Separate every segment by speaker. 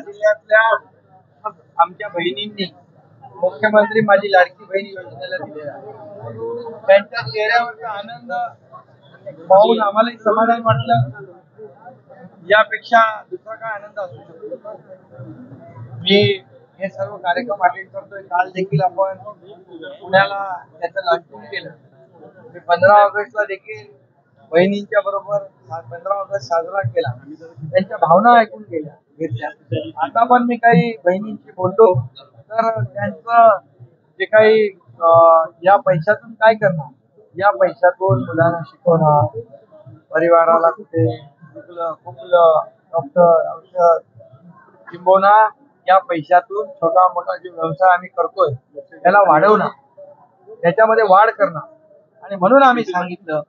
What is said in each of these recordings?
Speaker 1: जिल्ह्यातल्या आमच्या बहिणींनी मुख्यमंत्री माझी लाडकी बहीण योजनेला दिलेला त्यांच्या चेहऱ्यावरचा आनंद पाहून आम्हालाही समाधान वाटलं. यापेक्षा दुसरा काय आनंद असू शकतो. मी हे सर्व कार्यक्रम अटेंड करतोय. काल देखील आपण पुण्याला त्याचं लॉन्चिंग केलं. मी 15 ऑगस्टला देखील बहिणींच्या बरोबर 15 ऑगस्ट साजरा केला. त्यांच्या भावना ऐकून घेतल्या. आता पण मी काही बहिणींशी बोलतो तर त्यांचं जे काही या पैशातून काय करणार, या पैशातून मुलांना शिकवणार, परिवाराला कुठे खुपलं डॉक्टर औषध किंबहुना या पैशातून छोटा मोठा जो व्यवसाय आम्ही करतोय त्याला वाढवणार, त्याच्यामध्ये वाढ करणार. आणि म्हणून आम्ही सांगितलं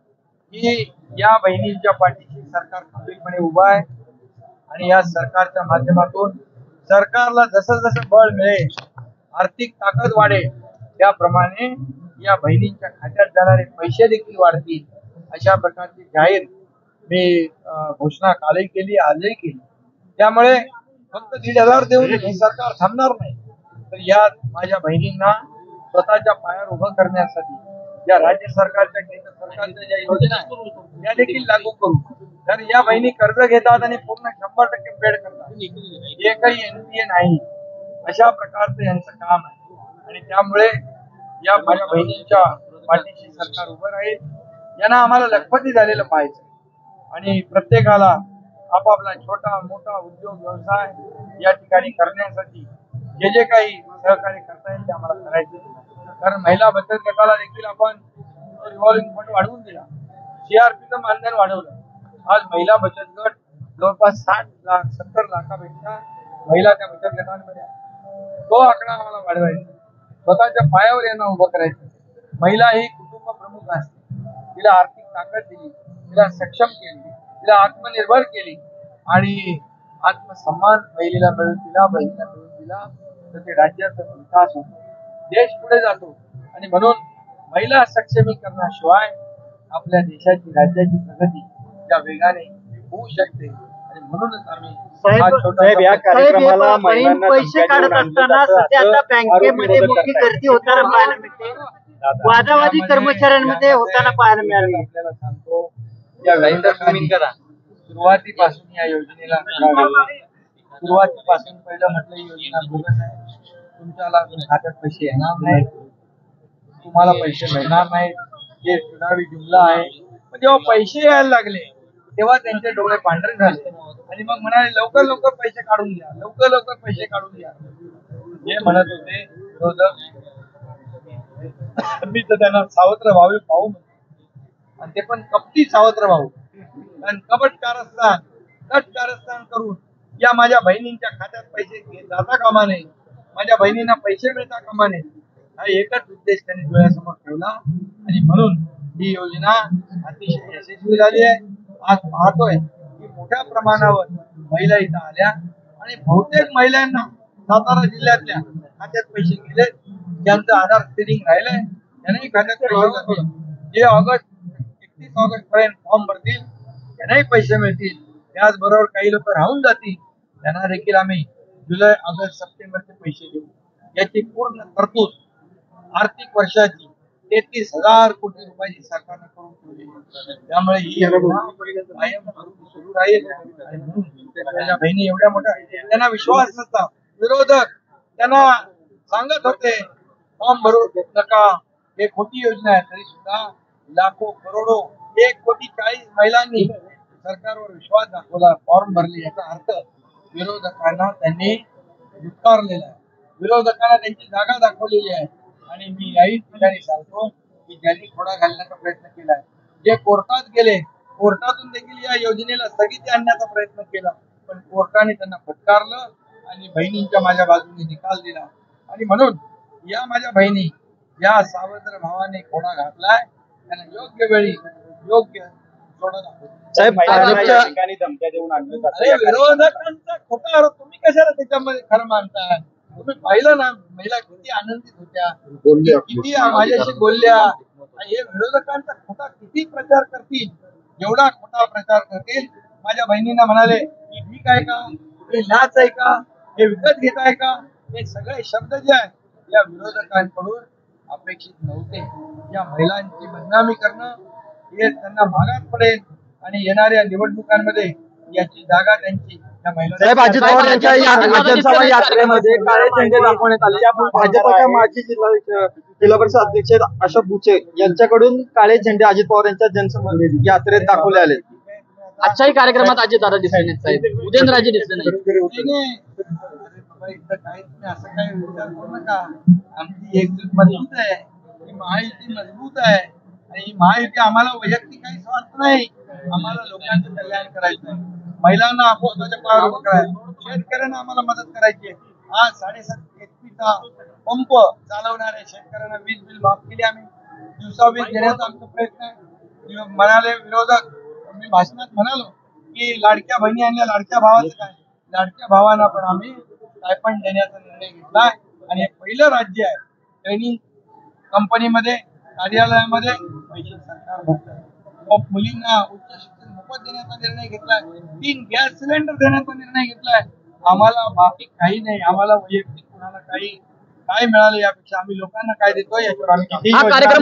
Speaker 1: की या बहिणींच्या पाठीशी सरकार खंबीरपणे उभा आहे. आणि या सरकारच्या माध्यमातून सरकारला जसं जसं बळ मिळेल, आर्थिक ताकद वाढेल, त्याप्रमाणे या बहिणींच्या खात्यात जाणारे पैसे देखील वाढतील. अशा प्रकारची जाहीर मी घोषणा कालही केली, आजही केली. त्यामुळे फक्त 1,500 देऊन हे सरकार थांबणार नाही, तर या माझ्या बहिणींना स्वतःच्या पायावर उभं करण्यासाठी या राज्य सरकारच्या केंद्र सरकारच्या ज्या योजना आहेत त्या देखील लागू करू. तर या बहिणी कर्ज घेतात आणि पूर्ण 100% पेड करतात. हे काही NPA नाही, अशा प्रकारचं यांचं काम आहे. आणि त्यामुळे या माझ्या बहिणींच्या पाठीशी सरकार उभं राहील. यांना आम्हाला लखपती झालेलं पाहिजे आणि प्रत्येकाला आपापला छोटा मोठा उद्योग व्यवसाय या ठिकाणी करण्यासाठी जे जे काही सहकार्य करता येईल ते आम्हाला करायचे. कारण महिला बचत गटाला देखील आपण रिव्हॉल्विंग फंड वाढवून दिला, CRPचं मानधन वाढवलं. आज महिला बचत गट जवळपास 60 लाख 70 लाखापेक्षा महिला त्या बचत गटांमध्ये आहे. तो आकडा आम्हाला वाढवायचा, स्वतःच्या पायावर यांना उभं करायचं. महिला ही कुटुंब प्रमुख असते. तिला आर्थिक ताकद दिली, तिला सक्षम केली, तिला आत्मनिर्भर केली आणि आत्मसन्मान महिलेला मिळून दिला, बहिणीला मिळून दिला तर ते राज्याचा विकास होतो, देश पुढे जातो. आणि म्हणून महिला सक्षमीकरणाशिवाय आपल्या देशाची राज्याची प्रगती या वेगाने होऊ शकते. आणि म्हणूनच आम्ही
Speaker 2: या कार्यक्रमाला पैसे काढत असताना सध्या आता बँकेमध्ये मोठी गर्दी होताना पाहायला मिळते, वादावादी कर्मचाऱ्यांमध्ये होताना पाहायला मिळाले.
Speaker 1: आपल्याला सांगतो या सुरुवातीपासून या योजनेला सुरुवातीपासून पहिलं म्हटलं ही योजना बोगस आहे, तुमच्याला खात्यात पैसे येणार नाहीत, तुम्हाला पैसे मिळणार नाहीत, हे चुनावी जुमला आहे. पण जेव्हा पैसे यायला लागले तेव्हा त्यांचे डोळे पांढरे झाले आणि मग म्हणाले लवकर लवकर पैसे काढून घ्या, लवकर लवकर पैसे काढून घ्या. हे म्हणत होते विरोधक. मी तर त्यांना सावत्र व्हावे पाहू आणि ते पण कपटी सावत्र भाऊ. कारण कपट कारस्थान करून या माझ्या बहिणींच्या खात्यात पैसे जाता कामा नये, माझ्या बहिणींना पैसे मिळता कामा नये, हा एकच उद्देश त्यांनी डोळ्यासमोर ठेवला. आणि म्हणून ही योजना अतिशय यशस्वी झाली आहे. आज पाहतोय की मोठ्या प्रमाणावर महिला इथं आल्या आणि बहुतेक महिलांना सातारा जिल्ह्यातल्या खात्यात पैसे गेले. ज्यांचं आधार स्थिरिंग राहिलंय त्यांनाही खात्यात पैसे जातील. जे 31 ऑगस्ट पर्यंत फॉर्म भरतील त्यांनाही पैसे मिळतील. त्याचबरोबर काही लोक राहून जातील त्यांना देखील आम्ही जुलै ऑगस्ट सप्टेंबरचे पैसे देऊ. याची पूर्ण तरतूद आर्थिक वर्षाची 33,000 कोटी रुपयाची सरकारने करून ठेवली. त्यामुळे ही योजना कायम सुरू राहील. आणि म्हणून त्याच्या बहिणी एवढ्या मोठ्या त्यांना विश्वास नसता. विरोधक त्यांना सांगत होते फॉर्म भरू नका, हे खोटी योजना आहे, तरी सुद्धा लाखो करोडो 1,40,000 महिलांनी सरकारवर विश्वास दाखवला, फॉर्म भरले. याचा अर्थ विरोधकांना त्यांनी धुतकारलेला आहे, विरोधकांना त्यांची जागा दाखवलेली आहे. आणि मी याही ठिकाणी सांगतो की ज्यांनी खोडा घालण्याचा प्रयत्न केला, जे कोर्टात गेले, कोर्टातून देखील या योजनेला स्थगिती आणण्याचा प्रयत्न केला, पण कोर्टाने त्यांना फटकारलं आणि बहिणींच्या माझ्या बाजूने निकाल दिला. आणि म्हणून या माझ्या बहिणी या सावत्र भावाने खोडा घातलाय, त्यांना योग्य वेळी योग्य थोडं
Speaker 2: धमक्या देऊन आणलं.
Speaker 1: विरोधकांचा खोटा आरोप तुम्ही कशाला त्याच्यामध्ये खरं मानताय? तुम्ही पाहिलं ना महिला किती आनंदित होत्या, किती माझ्याशी बोलल्या. हे विरोधकांचा खोटा किती प्रचार करतील, जेवढा खोटा प्रचार करतील माझ्या बहिणींना म्हणाले की ठीक आहे का, हे लाच आहे का, हे विकत घेत आहे का, हे सगळे शब्द जे आहे या विरोधकांकडून अपेक्षित नव्हते. या महिलांची बदनामी करणं हे त्यांना भागात पडेल आणि येणाऱ्या निवडणुकांमध्ये याची जागा त्यांची या
Speaker 3: साहेब, अजित पवार यांच्या जनसभा यात्रेमध्ये काळे झेंडे दाखवण्यात आले. भाजपच्या माजी जिल्हा परिषद अध्यक्ष अशोक बुचे यांच्याकडून काळे झेंडे अजित पवार यांच्या जनसभा यात्रेत दाखवले आले.
Speaker 4: आजच्याही कार्यक्रमात अजित दादा दिसले नाहीत साहेब, उदयनराजे दिसले नाही.
Speaker 1: इथं काहीच नाही, असं काही विचार करू नका. आमची एकजूट मजबूत आहे, ही महायुती मजबूत आहे आणि ही महायुती आम्हाला वैयक्तिक काही स्वार्थ नाही, आम्हाला लोकांचं कल्याण करायचं आहे, महिलांना स्वतःच्या पायावर उभं करायचं, शेतकऱ्यांना आम्हाला मदत करायची आहे. आज 7.5 HP पंप चालवणाऱ्या शेतकऱ्यांना वीज बिल माफ केली आम्ही, दिवसा वीज देण्याचा आमचा प्रयत्न आहे. म्हणाले विरोधक, मी भाषणात म्हणालो की लाडक्या बहिणी आणि लाडक्या भावाचं काय, लाडक्या भावांना पण आम्ही स्टायपंड देण्याचा निर्णय घेतलाय आणि हे पहिलं राज्य आहे ट्रेनिंग कंपनीमध्ये कार्यालयामध्ये पैसे सरकार भरतं. मुलींना उच्च शिक्षण मोफत देण्याचा निर्णय घेतलाय, 3 गॅस सिलेंडर देण्याचा निर्णय घेतलाय. आम्हाला बाकी काही नाही, आम्हाला वैयक्तिक कुणाला काही काय मिळालं यापेक्षा आम्ही लोकांना काय देतोय याच्यावर आम्ही
Speaker 4: हा कार्यक्रम